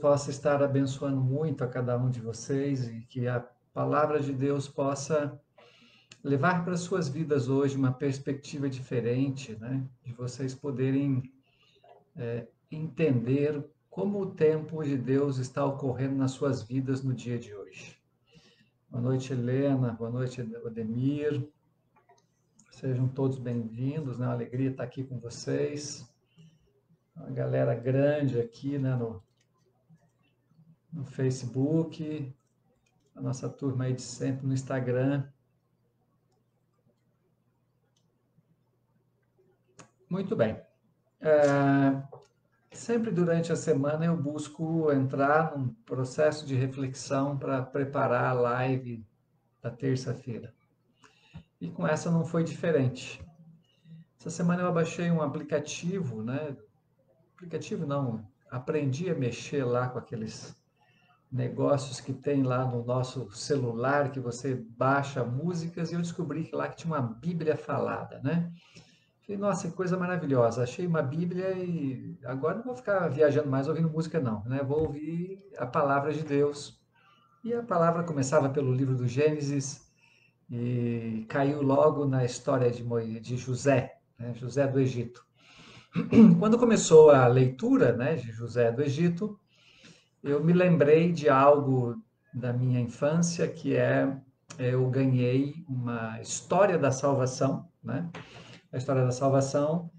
possa estar abençoando muito a cada um de vocês e que a palavra de Deus possa levar para as suas vidas hoje uma perspectiva diferente, né? De vocês poderem entender como o tempo de Deus está ocorrendo nas suas vidas no dia de hoje. Boa noite, Helena. Boa noite, Ademir. Sejam todos bem-vindos, né? Uma alegria estar aqui com vocês. Uma galera grande aqui, né, no Facebook, a nossa turma aí de sempre no Instagram. Muito bem. Sempre durante a semana eu busco entrar num processo de reflexão para preparar a live da terça-feira. E com essa não foi diferente. Essa semana eu baixei um aplicativo, né? Aplicativo não, aprendi a mexer lá com aqueles negócios que tem lá no nosso celular, que você baixa músicas, e eu descobri que lá que tinha uma Bíblia falada, né? Falei, nossa, que coisa maravilhosa. Achei uma Bíblia e agora não vou ficar viajando mais ouvindo música, não, né? Vou ouvir a palavra de Deus. E a palavra começava pelo livro do Gênesis e caiu logo na história de José, né? José do Egito. Quando começou a leitura, né, de José do Egito, eu me lembrei de algo da minha infância, que eu ganhei uma história da salvação, né? A história da salvação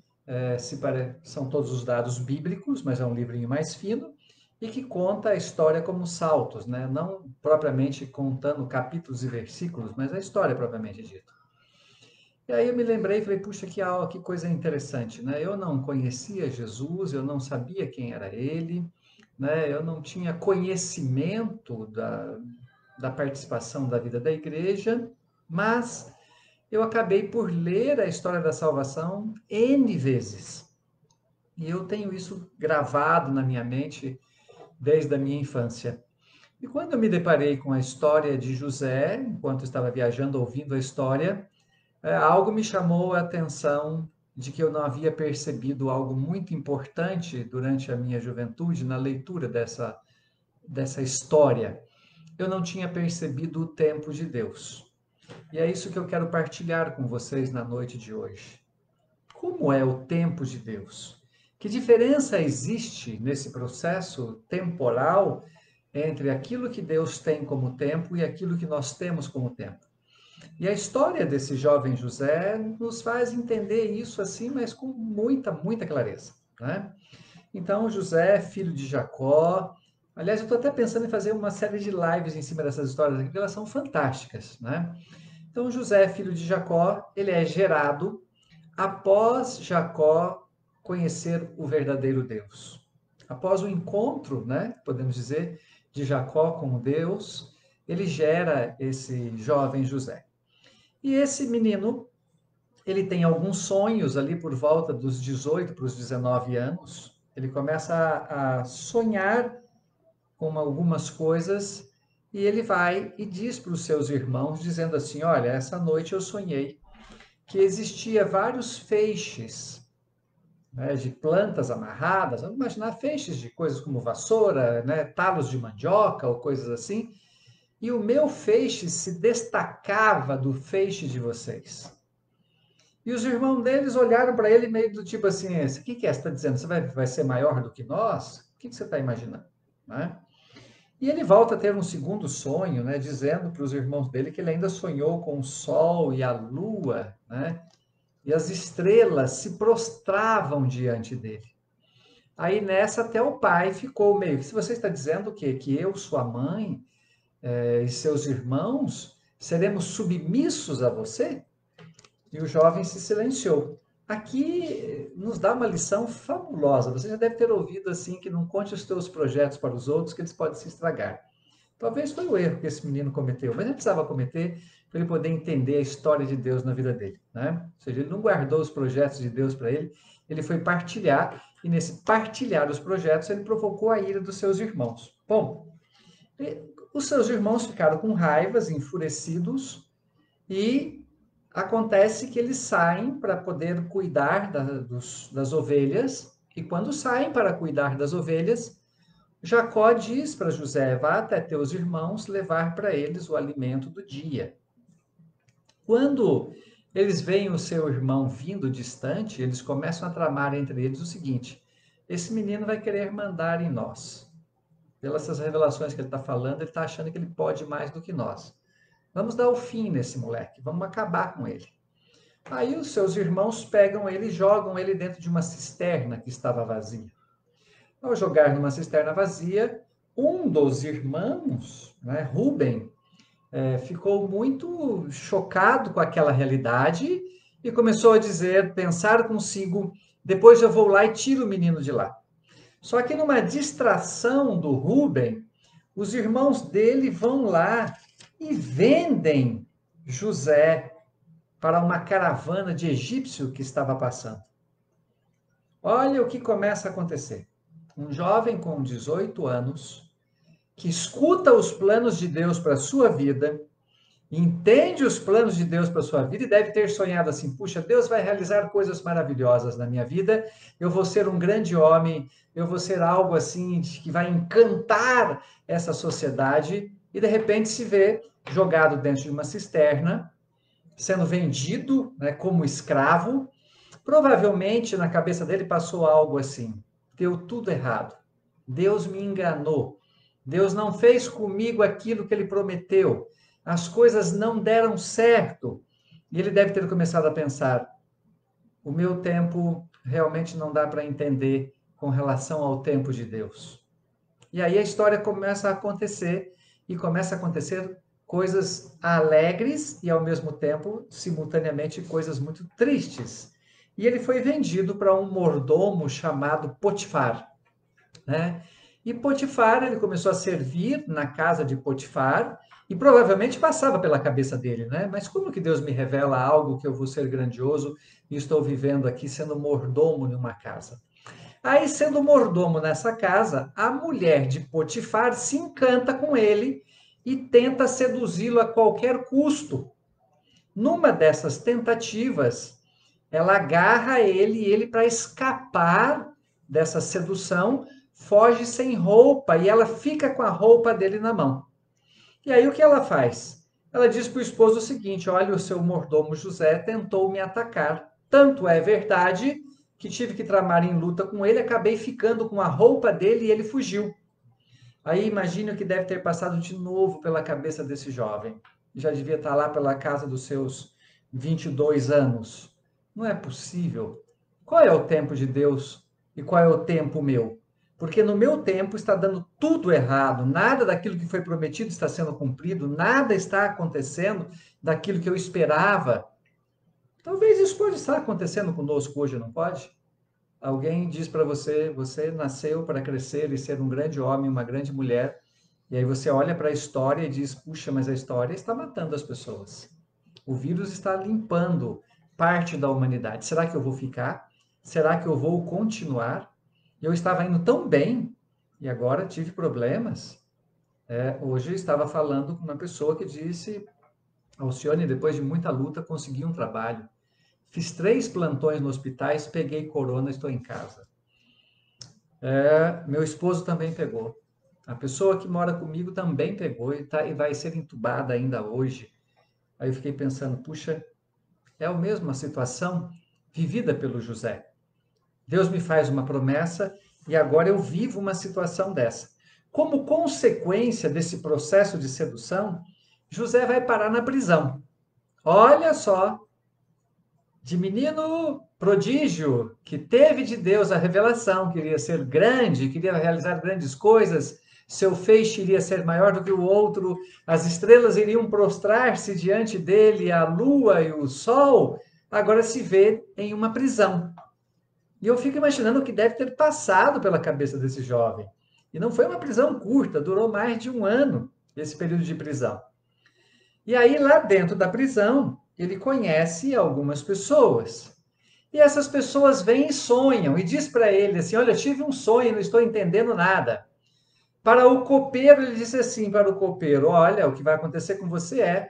são todos os dados bíblicos, mas é um livrinho mais fino e que conta a história como saltos, né? Não propriamente contando capítulos e versículos, mas a história propriamente dita. E aí eu me lembrei e falei, puxa, que coisa interessante, né? Eu não conhecia Jesus, eu não sabia quem era ele, né? Eu não tinha conhecimento da participação da vida da igreja, mas eu acabei por ler a história da salvação N vezes. E eu tenho isso gravado na minha mente desde a minha infância. E quando eu me deparei com a história de José, enquanto estava viajando ouvindo a história, algo me chamou a atenção de que eu não havia percebido algo muito importante durante a minha juventude na leitura dessa história. Eu não tinha percebido o tempo de Deus. E é isso que eu quero partilhar com vocês na noite de hoje. Como é o tempo de Deus? Que diferença existe nesse processo temporal entre aquilo que Deus tem como tempo e aquilo que nós temos como tempo? E a história desse jovem José nos faz entender isso assim, mas com muita, muita clareza, né? Então, José, filho de Jacó. Aliás, eu estou até pensando em fazer uma série de lives em cima dessas histórias aqui, porque elas são fantásticas, né? Então, José, filho de Jacó, ele é gerado após Jacó conhecer o verdadeiro Deus. Após o encontro, né, podemos dizer, de Jacó com Deus, ele gera esse jovem José. E esse menino, ele tem alguns sonhos ali por volta dos 18 para os 19 anos. Ele começa a sonhar com algumas coisas e ele vai e diz para os seus irmãos, dizendo assim: olha, essa noite eu sonhei que existia vários feixes, né, de plantas amarradas. Vamos imaginar feixes de coisas como vassoura, né, talos de mandioca ou coisas assim. E o meu feixe se destacava do feixe de vocês. E os irmãos deles olharam para ele meio do tipo assim, o que é? Você está dizendo? Você vai ser maior do que nós? O que você está imaginando? Né? E ele volta a ter um segundo sonho, né, dizendo para os irmãos dele que ele ainda sonhou com o sol e a lua, né, e as estrelas se prostravam diante dele. Aí nessa até o pai ficou meio que, se você está dizendo o quê? Que eu, sua mãe e seus irmãos seremos submissos a você? E o jovem se silenciou. Aqui nos dá uma lição fabulosa. Você já deve ter ouvido assim que não conte os teus projetos para os outros, que eles podem se estragar. Talvez foi o erro que esse menino cometeu, mas ele precisava cometer para ele poder entender a história de Deus na vida dele, né? Ou seja, ele não guardou os projetos de Deus para ele, ele foi partilhar, e nesse partilhar os projetos, ele provocou a ira dos seus irmãos. Bom, os seus irmãos ficaram com raivas, enfurecidos, e acontece que eles saem para poder cuidar das ovelhas, e quando saem para cuidar das ovelhas, Jacó diz para José: vá até teus irmãos levar para eles o alimento do dia. Quando eles veem o seu irmão vindo distante, eles começam a tramar entre eles o seguinte: esse menino vai querer mandar em nós. Pelas revelações que ele está falando, ele está achando que ele pode mais do que nós. Vamos dar o fim nesse moleque, vamos acabar com ele. Aí os seus irmãos pegam ele e jogam ele dentro de uma cisterna que estava vazia. Ao jogar numa cisterna vazia, um dos irmãos, né, Rubem, ficou muito chocado com aquela realidade e começou a dizer, pensar consigo, depois eu vou lá e tiro o menino de lá. Só que numa distração do Rubem, os irmãos dele vão lá e vendem José para uma caravana de egípcio que estava passando. Olha o que começa a acontecer. Um jovem com 18 anos, que escuta os planos de Deus para a sua vida, entende os planos de Deus para a sua vida e deve ter sonhado assim: puxa, Deus vai realizar coisas maravilhosas na minha vida, eu vou ser um grande homem, eu vou ser algo assim que vai encantar essa sociedade, e de repente se vê jogado dentro de uma cisterna, sendo vendido, né, como escravo. Provavelmente na cabeça dele passou algo assim: deu tudo errado, Deus me enganou, Deus não fez comigo aquilo que ele prometeu, as coisas não deram certo. E ele deve ter começado a pensar: o meu tempo realmente não dá para entender com relação ao tempo de Deus. E aí a história começa a acontecer, e começa a acontecer coisas alegres e, ao mesmo tempo, simultaneamente, coisas muito tristes. E ele foi vendido para um mordomo chamado Potifar, né? E Potifar, ele começou a servir na casa de Potifar, e provavelmente passava pela cabeça dele, né? Mas como que Deus me revela algo que eu vou ser grandioso e estou vivendo aqui sendo mordomo numa casa? Aí, sendo mordomo nessa casa, a mulher de Potifar se encanta com ele e tenta seduzi-lo a qualquer custo. Numa dessas tentativas, ela agarra ele e ele, para escapar dessa sedução, foge sem roupa e ela fica com a roupa dele na mão. E aí o que ela faz? Ela diz para o esposo o seguinte: olha, o seu mordomo José tentou me atacar. Tanto é verdade que tive que tramar em luta com ele, acabei ficando com a roupa dele e ele fugiu. Aí imagine o que deve ter passado de novo pela cabeça desse jovem. Já devia estar lá pela casa dos seus 22 anos. Não é possível. Qual é o tempo de Deus e qual é o tempo meu? Porque no meu tempo está dando tudo errado, nada daquilo que foi prometido está sendo cumprido, nada está acontecendo daquilo que eu esperava. Talvez isso pode estar acontecendo conosco hoje, não pode? Alguém diz para você: você nasceu para crescer e ser um grande homem, uma grande mulher, e aí você olha para a história e diz: puxa, mas a história está matando as pessoas. O vírus está limpando parte da humanidade. Será que eu vou ficar? Será que eu vou continuar? Eu estava indo tão bem e agora tive problemas. Hoje eu estava falando com uma pessoa que disse: Alcione, depois de muita luta, consegui um trabalho. Fiz 3 plantões no hospitais, peguei corona, estou em casa. Meu esposo também pegou. A pessoa que mora comigo também pegou e vai ser entubada ainda hoje. Aí eu fiquei pensando: puxa, é a mesma situação vivida pelo José. Deus me faz uma promessa e agora eu vivo uma situação dessa. Como consequência desse processo de sedução, José vai parar na prisão. Olha só, de menino prodígio, que teve de Deus a revelação, queria ser grande, queria realizar grandes coisas, seu feixe iria ser maior do que o outro, as estrelas iriam prostrar-se diante dele, a lua e o sol, agora se vê em uma prisão. E eu fico imaginando o que deve ter passado pela cabeça desse jovem. E não foi uma prisão curta, durou mais de 1 ano esse período de prisão. E aí, lá dentro da prisão, ele conhece algumas pessoas. E essas pessoas vêm e sonham, e diz para ele assim: olha, eu tive um sonho, não estou entendendo nada. Para o copeiro, ele disse assim para o copeiro: olha, o que vai acontecer com você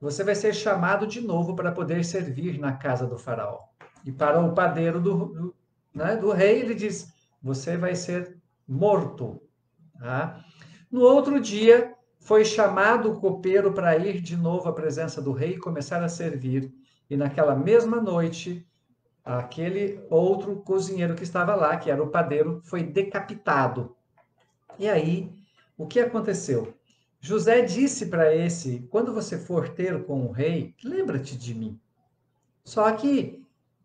você vai ser chamado de novo para poder servir na casa do faraó. E para o padeiro do rei, ele diz: você vai ser morto Tá? No outro dia, foi chamado o copeiro para ir de novo à presença do rei e começar a servir. E naquela mesma noite, aquele outro cozinheiro que estava lá, que era o padeiro, foi decapitado. E aí, o que aconteceu? José disse para esse: quando você for ter com o rei, lembra-te de mim. Só que,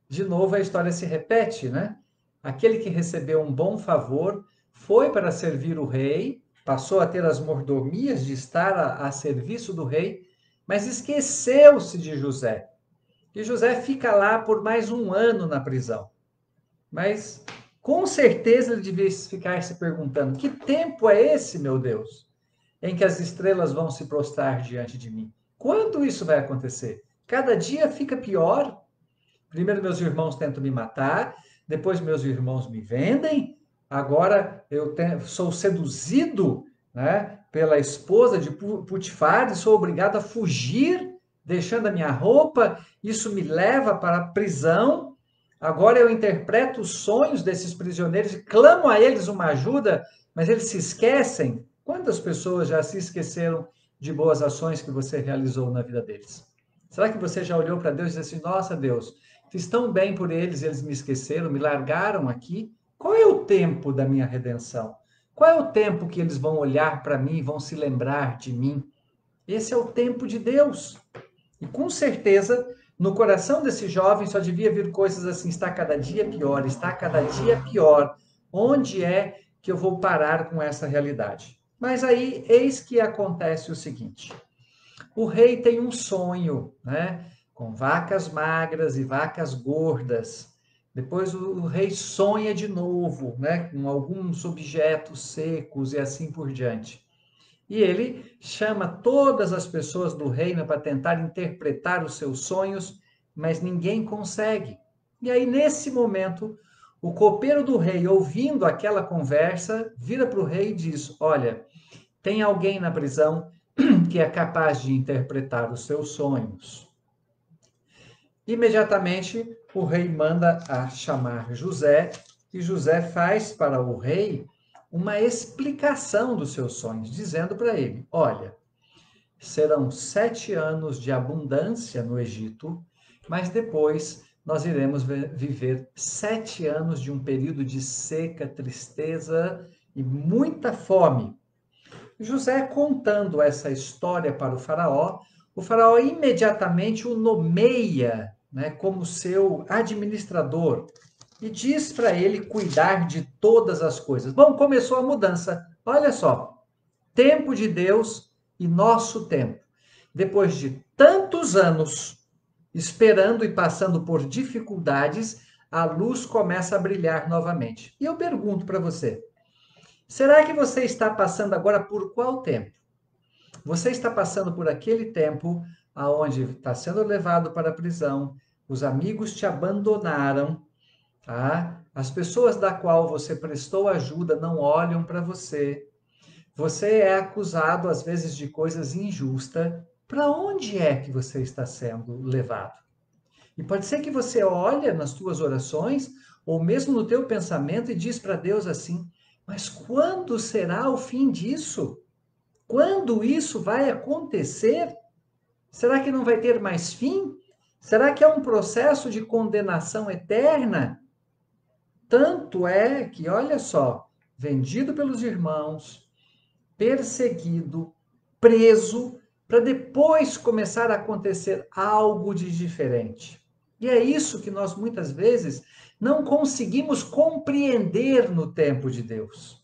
de novo, a história se repete, né? Aquele que recebeu um bom favor foi para servir o rei, passou a ter as mordomias de estar a serviço do rei, mas esqueceu-se de José. E José fica lá por mais um ano na prisão. Mas com certeza ele devia ficar se perguntando: que tempo é esse, meu Deus, em que as estrelas vão se prostrar diante de mim? Quando isso vai acontecer? Cada dia fica pior. Primeiro meus irmãos tentam me matar, depois meus irmãos me vendem, agora sou seduzido, né, pela esposa de Putifar e sou obrigado a fugir, deixando a minha roupa, isso me leva para a prisão. Agora eu interpreto os sonhos desses prisioneiros e clamo a eles uma ajuda, mas eles se esquecem. Quantas pessoas já se esqueceram de boas ações que você realizou na vida deles? Será que você já olhou para Deus e disse assim: nossa, Deus, fiz tão bem por eles, eles me esqueceram, me largaram aqui? Qual é o tempo da minha redenção? Qual é o tempo que eles vão olhar para mim e vão se lembrar de mim? Esse é o tempo de Deus. E com certeza, no coração desse jovem só devia vir coisas assim: está cada dia pior, está cada dia pior. Onde é que eu vou parar com essa realidade? Mas aí, eis que acontece o seguinte: o rei tem um sonho, né? Com vacas magras e vacas gordas. Depois o rei sonha de novo, né? Com alguns objetos secos e assim por diante. E ele chama todas as pessoas do reino para tentar interpretar os seus sonhos, mas ninguém consegue. E aí, nesse momento, o copeiro do rei, ouvindo aquela conversa, vira para o rei e diz: olha, tem alguém na prisão que é capaz de interpretar os seus sonhos. Imediatamente, o rei manda a chamar José, e José faz para o rei uma explicação dos seus sonhos, dizendo para ele: olha, serão 7 anos de abundância no Egito, mas depois nós iremos viver 7 anos de um período de seca, tristeza e muita fome. José contando essa história para o faraó imediatamente o nomeia, né, como seu administrador e diz para ele cuidar de todas as coisas. Bom, começou a mudança. Olha só, tempo de Deus e nosso tempo. Depois de tantos anos esperando e passando por dificuldades, a luz começa a brilhar novamente. E eu pergunto para você: será que você está passando agora por qual tempo? Você está passando por aquele tempo aonde está sendo levado para a prisão, os amigos te abandonaram, tá? As pessoas da qual você prestou ajuda não olham para você. Você é acusado às vezes de coisas injustas. Para onde é que você está sendo levado? E pode ser que você olhe nas suas orações ou mesmo no teu pensamento e diz para Deus assim: mas quando será o fim disso? Quando isso vai acontecer? Será que não vai ter mais fim? Será que é um processo de condenação eterna? Tanto é que, olha só, vendido pelos irmãos, perseguido, preso, para depois começar a acontecer algo de diferente. E é isso que nós muitas vezes não conseguimos compreender no tempo de Deus.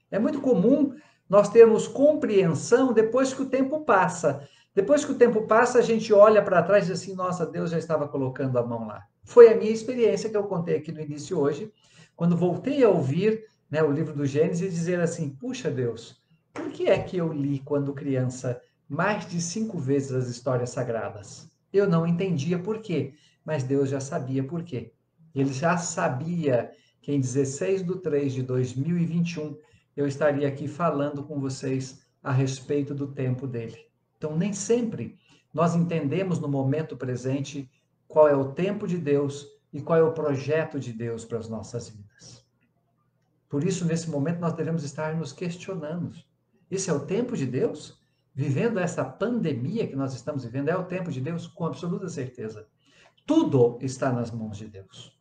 É muito comum nós termos compreensão depois que o tempo passa. Depois que o tempo passa, a gente olha para trás e diz assim: nossa, Deus já estava colocando a mão lá. Foi a minha experiência que eu contei aqui no início hoje, quando voltei a ouvir, né, o livro do Gênesis e dizer assim: puxa Deus, por que é que eu li quando criança mais de 5 vezes as histórias sagradas? Eu não entendia por quê, mas Deus já sabia por quê. Ele já sabia que em 16 de 3 de 2021 eu estaria aqui falando com vocês a respeito do tempo dele. Então, nem sempre nós entendemos no momento presente qual é o tempo de Deus e qual é o projeto de Deus para as nossas vidas. Por isso, nesse momento, nós devemos estar nos questionando. Esse é o tempo de Deus? Vivendo essa pandemia que nós estamos vivendo, é o tempo de Deus? Com absoluta certeza. Tudo está nas mãos de Deus.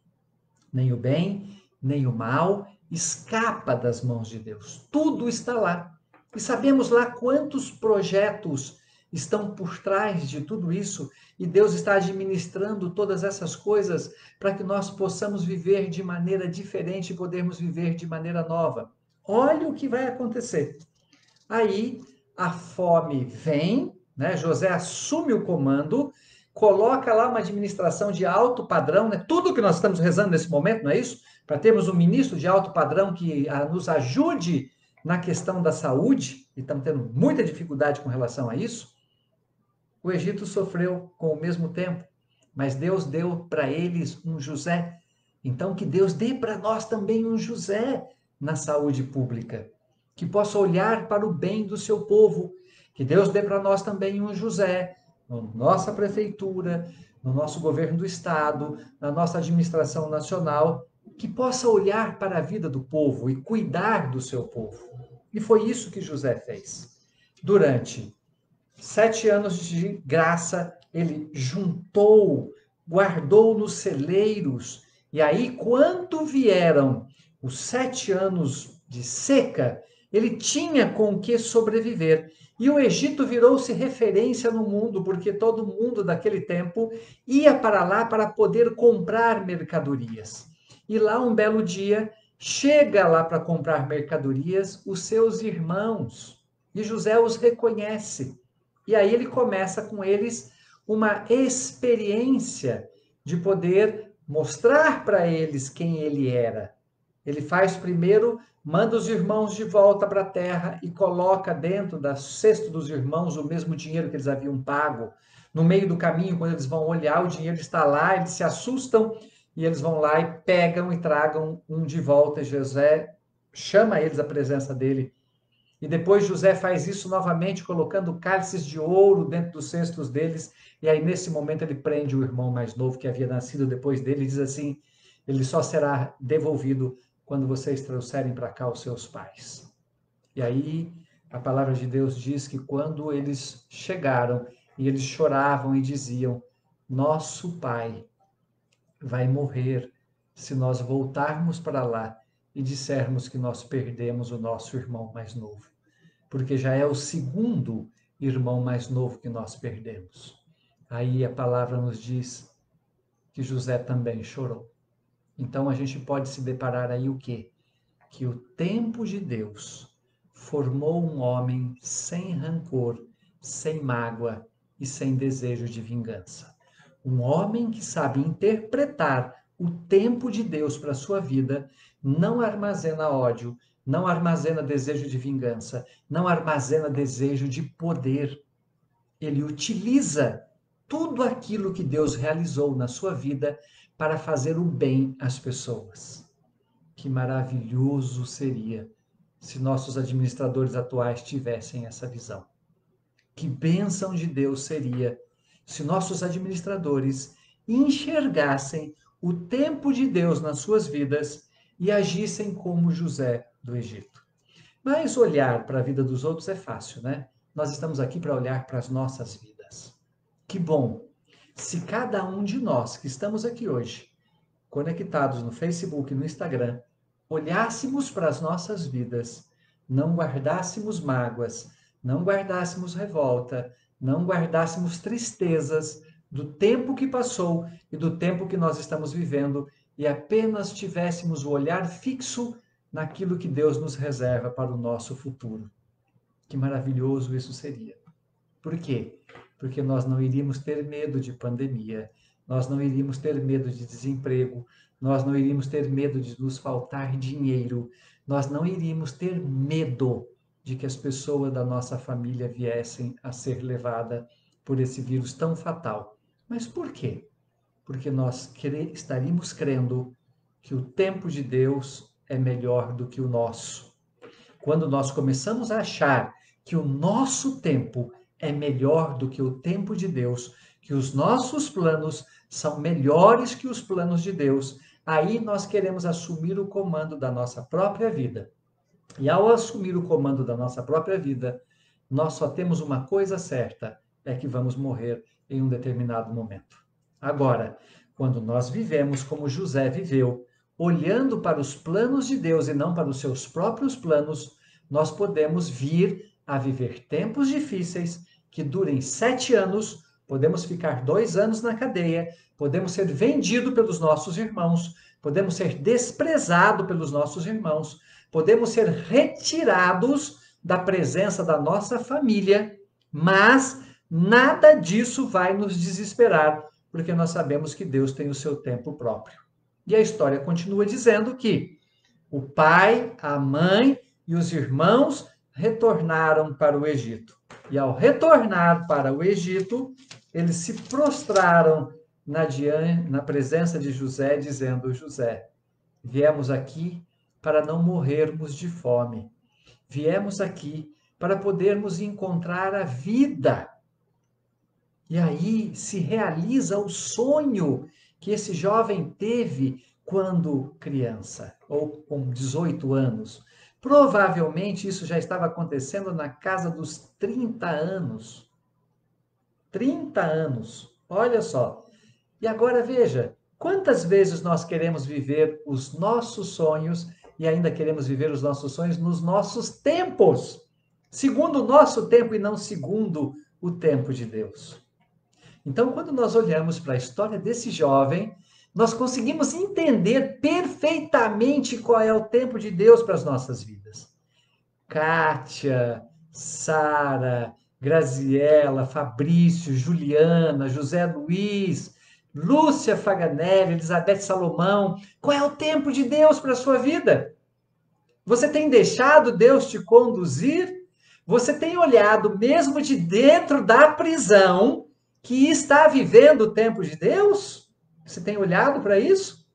Nem o bem, nem o mal escapa das mãos de Deus. Tudo está lá. E sabemos lá quantos projetos estão por trás de tudo isso, e Deus está administrando todas essas coisas para que nós possamos viver de maneira diferente e podermos viver de maneira nova. Olha o que vai acontecer. Aí a fome vem, né? José assume o comando, coloca lá uma administração de alto padrão, né? Tudo que nós estamos rezando nesse momento, não é isso? Para termos um ministro de alto padrão que nos ajude na questão da saúde, e estamos tendo muita dificuldade com relação a isso. O Egito sofreu com o mesmo tempo, mas Deus deu para eles um José. Então, que Deus dê para nós também um José na saúde pública, que possa olhar para o bem do seu povo. Que Deus dê para nós também um José na nossa prefeitura, no nosso governo do estado, na nossa administração nacional, que possa olhar para a vida do povo e cuidar do seu povo. E foi isso que José fez. Durante 7 anos de graça, ele juntou, guardou nos celeiros. E aí, quando vieram os 7 anos de seca, ele tinha com que sobreviver. E o Egito virou-se referência no mundo, porque todo mundo daquele tempo ia para lá para poder comprar mercadorias. E lá, um belo dia, chega lá para comprar mercadorias os seus irmãos. E José os reconhece. E aí ele começa com eles uma experiência de poder mostrar para eles quem ele era. Ele faz primeiro, manda os irmãos de volta para a terra e coloca dentro da cesta dos irmãos o mesmo dinheiro que eles haviam pago. No meio do caminho, quando eles vão olhar, o dinheiro está lá, eles se assustam e eles vão lá e pegam e tragam um de volta. José chama eles à presença dele. E depois José faz isso novamente, colocando cálices de ouro dentro dos cestos deles. E aí, nesse momento, ele prende o irmão mais novo que havia nascido depois dele e diz assim: ele só será devolvido quando vocês trouxerem para cá os seus pais. E aí, a palavra de Deus diz que quando eles chegaram e eles choravam e diziam: nosso pai vai morrer se nós voltarmos para lá e dissermos que nós perdemos o nosso irmão mais novo, porque já é o segundo irmão mais novo que nós perdemos. Aí a palavra nos diz que José também chorou. Então a gente pode se deparar aí o quê? Que o tempo de Deus formou um homem sem rancor, sem mágoa e sem desejo de vingança. Um homem que sabe interpretar o tempo de Deus para a sua vida, não armazena ódio, não armazena desejo de vingança, não armazena desejo de poder. Ele utiliza tudo aquilo que Deus realizou na sua vida para fazer o bem às pessoas. Que maravilhoso seria se nossos administradores atuais tivessem essa visão. Que bênção de Deus seria se nossos administradores enxergassem o tempo de Deus nas suas vidas e agissem como José do Egito. Mas olhar para a vida dos outros é fácil, né? Nós estamos aqui para olhar para as nossas vidas. Que bom se cada um de nós que estamos aqui hoje, conectados no Facebook e no Instagram, olhássemos para as nossas vidas, não guardássemos mágoas, não guardássemos revolta, não guardássemos tristezas do tempo que passou e do tempo que nós estamos vivendo e apenas tivéssemos o olhar fixo naquilo que Deus nos reserva para o nosso futuro. Que maravilhoso isso seria. Por quê? Porque nós não iríamos ter medo de pandemia, nós não iríamos ter medo de desemprego, nós não iríamos ter medo de nos faltar dinheiro, nós não iríamos ter medo de que as pessoas da nossa família viessem a ser levadas por esse vírus tão fatal. Mas por quê? Porque nós estaríamos crendo que o tempo de Deus é melhor do que o nosso. Quando nós começamos a achar que o nosso tempo é melhor do que o tempo de Deus, que os nossos planos são melhores que os planos de Deus, aí nós queremos assumir o comando da nossa própria vida. E ao assumir o comando da nossa própria vida, nós só temos uma coisa certa, é que vamos morrer em um determinado momento. Agora, quando nós vivemos como José viveu, olhando para os planos de Deus e não para os seus próprios planos, nós podemos vir a viver tempos difíceis que durem 7 anos, podemos ficar 2 anos na cadeia, podemos ser vendidos pelos nossos irmãos, podemos ser desprezados pelos nossos irmãos, podemos ser retirados da presença da nossa família, mas nada disso vai nos desesperar, porque nós sabemos que Deus tem o seu tempo próprio. E a história continua dizendo que o pai, a mãe e os irmãos retornaram para o Egito. E ao retornar para o Egito, eles se prostraram na presença de José, dizendo: José, viemos aqui para não morrermos de fome. Viemos aqui para podermos encontrar a vida. E aí se realiza o sonho que esse jovem teve quando criança, ou com 18 anos. Provavelmente isso já estava acontecendo na casa dos 30 anos. 30 anos, olha só. E agora veja, quantas vezes nós queremos viver os nossos sonhos e ainda queremos viver os nossos sonhos nos nossos tempos, segundo o nosso tempo e não segundo o tempo de Deus. Então, quando nós olhamos para a história desse jovem, nós conseguimos entender perfeitamente qual é o tempo de Deus para as nossas vidas. Kátia, Sara, Graziela, Fabrício, Juliana, José Luiz, Lúcia Faganelli, Elizabeth Salomão, qual é o tempo de Deus para a sua vida? Você tem deixado Deus te conduzir? Você tem olhado mesmo de dentro da prisão que está vivendo o tempo de Deus? Você tem olhado para isso?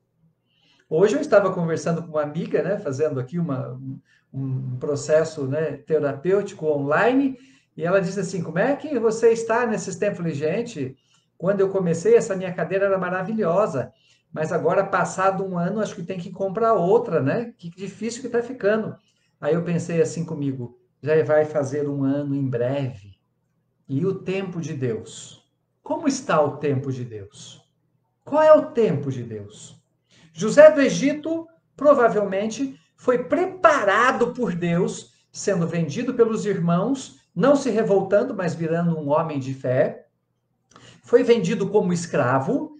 Hoje eu estava conversando com uma amiga, né, fazendo aqui um processo, né, terapêutico online, e ela disse assim: como é que você está nesses tempos? Eu falei: gente, quando eu comecei, essa minha cadeira era maravilhosa, mas agora, passado um ano, acho que tem que comprar outra, né? Que difícil que está ficando. Aí eu pensei assim comigo: já vai fazer um ano em breve. E o tempo de Deus? Como está o tempo de Deus? Qual é o tempo de Deus? José do Egito provavelmente foi preparado por Deus, sendo vendido pelos irmãos, não se revoltando, mas virando um homem de fé. Foi vendido como escravo,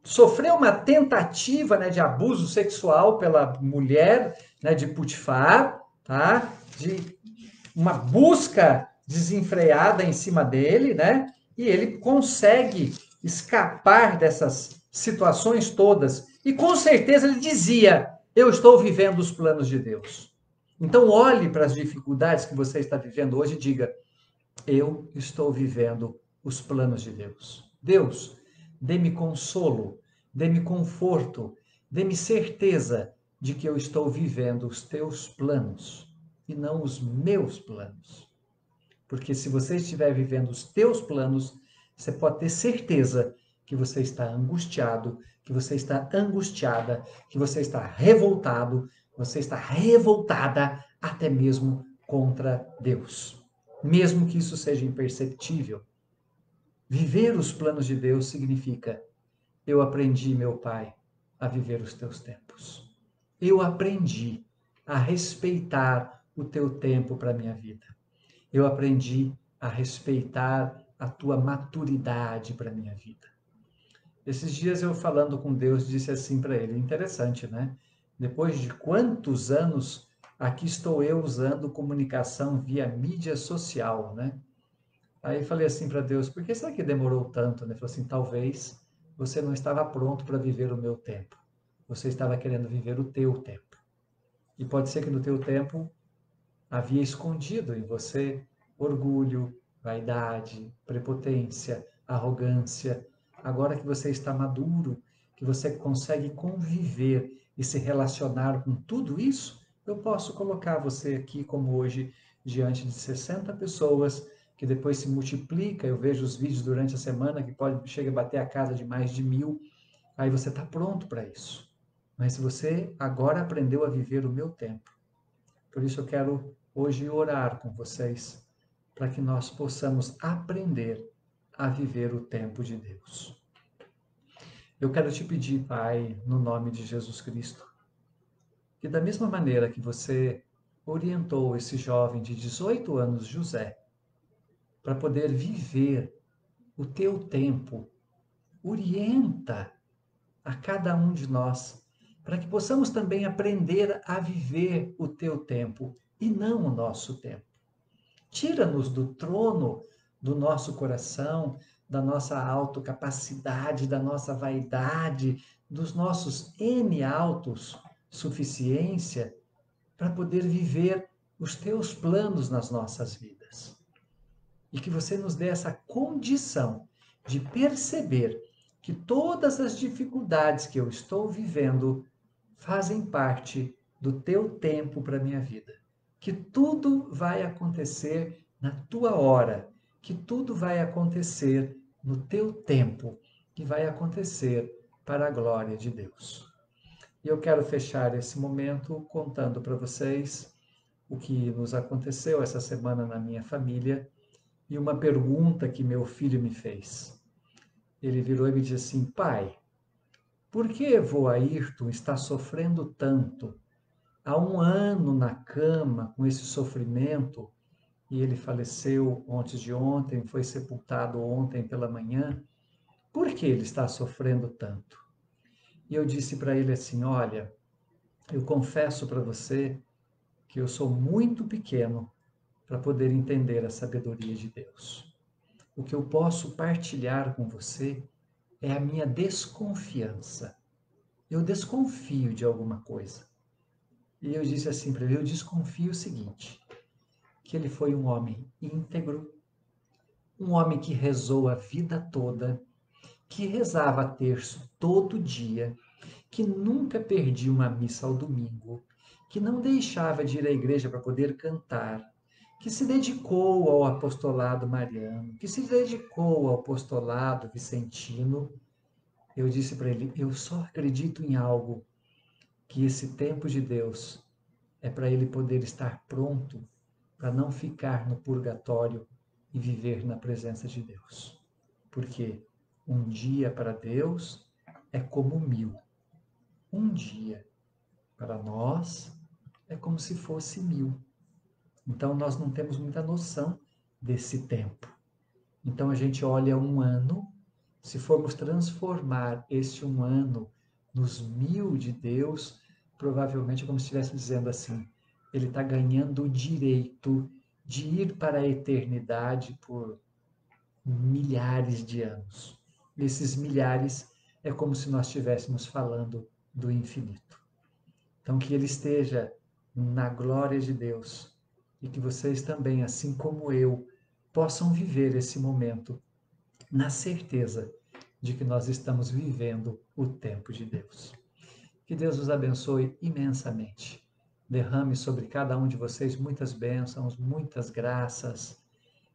sofreu uma tentativa, né, de abuso sexual pela mulher, né, de Potifar, tá? De uma busca desenfreada em cima dele, né? E ele consegue escapar dessas situações todas. E com certeza ele dizia: eu estou vivendo os planos de Deus. Então olhe para as dificuldades que você está vivendo hoje e diga: eu estou vivendo os planos de Deus. Deus, dê-me consolo, dê-me conforto, dê-me certeza de que eu estou vivendo os teus planos e não os meus planos. Porque se você estiver vivendo os teus planos, você pode ter certeza que você está angustiado, que você está angustiada, que você está revoltado, você está revoltada até mesmo contra Deus. Mesmo que isso seja imperceptível. Viver os planos de Deus significa: eu aprendi, meu Pai, a viver os teus tempos. Eu aprendi a respeitar o teu tempo para a minha vida. Eu aprendi a respeitar a tua maturidade para a minha vida. Esses dias eu falando com Deus, disse assim para ele: interessante, né? Depois de quantos anos aqui estou eu usando comunicação via mídia social, né? Aí falei assim para Deus: por que será que demorou tanto? Ele falou assim: talvez você não estava pronto para viver o meu tempo. Você estava querendo viver o teu tempo. E pode ser que no teu tempo havia escondido em você orgulho, vaidade, prepotência, arrogância. Agora que você está maduro, que você consegue conviver e se relacionar com tudo isso, eu posso colocar você aqui como hoje, diante de 60 pessoas, que depois se multiplica. Eu vejo os vídeos durante a semana que chega a bater a casa de mais de 1000. Aí você está pronto para isso. mas você agora aprendeu a viver o meu tempo. Por isso eu quero hoje orar com vocês, para que nós possamos aprender a viver o tempo de Deus. Eu quero te pedir, Pai, no nome de Jesus Cristo, que da mesma maneira que você orientou esse jovem de 18 anos, José, para poder viver o teu tempo, orienta a cada um de nós, para que possamos também aprender a viver o teu tempo e não o nosso tempo. Tira-nos do trono do nosso coração, da nossa autocapacidade, da nossa vaidade, dos nossos N autos, suficiência, para poder viver os teus planos nas nossas vidas. E que você nos dê essa condição de perceber que todas as dificuldades que eu estou vivendo fazem parte do teu tempo para a minha vida. Que tudo vai acontecer na tua hora, que tudo vai acontecer no teu tempo, que vai acontecer para a glória de Deus. E eu quero fechar esse momento contando para vocês o que nos aconteceu essa semana na minha família e uma pergunta que meu filho me fez. Ele virou e me disse assim: pai, por que vô Ayrton está sofrendo tanto? Há um ano na cama com esse sofrimento e ele faleceu antes de ontem, foi sepultado ontem pela manhã. Por que ele está sofrendo tanto? E eu disse para ele assim: olha, eu confesso para você que eu sou muito pequeno para poder entender a sabedoria de Deus. O que eu posso partilhar com você é a minha desconfiança. Eu desconfio de alguma coisa. E eu disse assim para ele: eu desconfio o seguinte, que ele foi um homem íntegro, um homem que rezou a vida toda, que rezava terço todo dia, que nunca perdia uma missa ao domingo, que não deixava de ir à igreja para poder cantar, que se dedicou ao apostolado mariano, que se dedicou ao apostolado vicentino. Eu disse para ele: eu só acredito em algo, que esse tempo de Deus é para ele poder estar pronto para não ficar no purgatório e viver na presença de Deus. Porque um dia para Deus é como 1000. Um dia para nós é como se fosse 1000. Então nós não temos muita noção desse tempo. Então a gente olha um ano, se formos transformar este um ano nos 1000 de Deus, provavelmente é como se estivesse dizendo assim: ele está ganhando o direito de ir para a eternidade por milhares de anos. Esses milhares é como se nós estivéssemos falando do infinito. Então, que ele esteja na glória de Deus e que vocês também, assim como eu, possam viver esse momento na certeza de que nós estamos vivendo o tempo de Deus. Que Deus os abençoe imensamente. Derrame sobre cada um de vocês muitas bênçãos, muitas graças.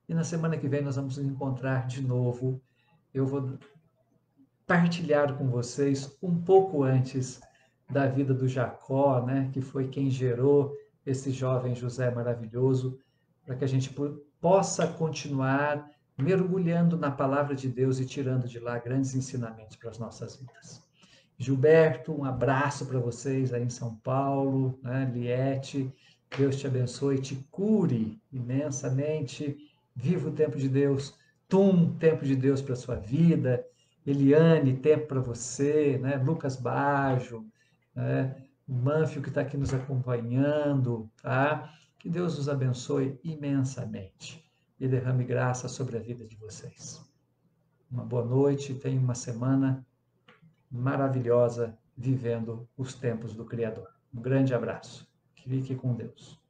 E na semana que vem nós vamos nos encontrar de novo. Eu vou partilhar com vocês um pouco antes da vida do Jacó, né, que foi quem gerou esse jovem José maravilhoso, para que a gente possa continuar mergulhando na palavra de Deus e tirando de lá grandes ensinamentos para as nossas vidas. Gilberto, um abraço para vocês aí em São Paulo, né? Liette, Deus te abençoe, te cure imensamente. Viva o tempo de Deus. Tum, tempo de Deus para sua vida. Eliane, tempo para você, né? Lucas Bajo, né? O Manfio que está aqui nos acompanhando, tá? Que Deus os abençoe imensamente e derrame graça sobre a vida de vocês. Uma boa noite, tenha uma semana maravilhosa vivendo os tempos do Criador. Um grande abraço. Fique com Deus.